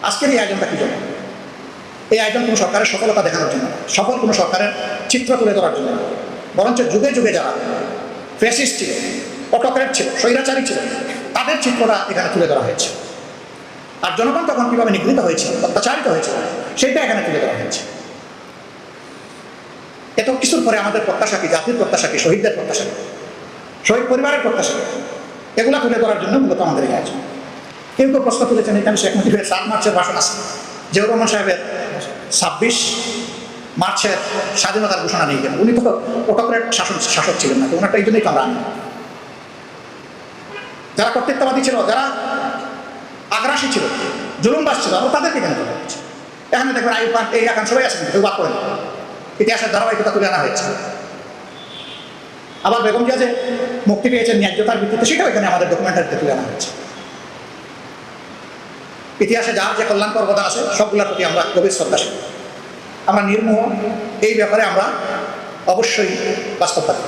আজকের এই আয়োজনটা কি জন্য? এই আয়োজন কোনো সরকারের সফলতা দেখানোর জন্য, সফল কোনো সরকারের চিত্র তুলে ধরার জন্য, বরঞ্চ যুগে যুগে যারা ফ্যাসিস্ট ছিল, অটোক্র্যাট ছিল, স্বৈরাচারী ছিল, তাদের চিত্রটা এখানে তুলে ধরা হয়েছে। আর জনগণ তখন কীভাবে নিগৃহীত হয়েছিল, অত্যাচারিত হয়েছিল, সেটা এখানে তুলে ধরা হয়েছে। এত কিছুর পরে আমাদের প্রত্যাশা কি? জাতির প্রত্যাশা কি? শহীদদের প্রত্যাশা কি? শহীদ পরিবারের প্রত্যাশা কি? এগুলা তুলে ধরার জন্য মূলত আমাদের এই আয়োজন। কেউ কেউ প্রশ্ন তুলেছেন, এখানে শেখ মুজিবের 7 মার্চের ভাষণ আছে, জিয়াউর রহমান সাহেবের 26 মার্চের স্বাধীনতার ঘোষণা নেই কেন? উনি তো অটোক্র্যাট শাসক ছিলেন না, তো ওনারটা এই জন্যই তো আমরা আনি। যারা কর্তৃত্ববাদী ছিল, যারা আগ্রাসী ছিল, জুলুমবাজ ছিল, আমরা তাদেরকে এখানে তোলা হয়েছে। এখানে দেখবেন আইয়ুব খান, এই এখন সবাই আছেন, কেউ বাদ করেন, ইতিহাসের ধারাবাহিকতা তুলে আনা হয়েছে। আবার বেগম জিয়া যে মুক্তি পেয়েছেন ন্যায্যতার ভিত্তিতে, সেটাও এখানে আমাদের ডকুমেন্টারিতে তুলে আনা হয়েছে। ইতিহাসে যার যে কল্যাণকর অবদান আছে, সবগুলোর প্রতি আমরা গভীর শ্রদ্ধাশীল। আমরা নির্মোহ, এই ব্যাপারে আমরা অবশ্যই বাস্তববাদী।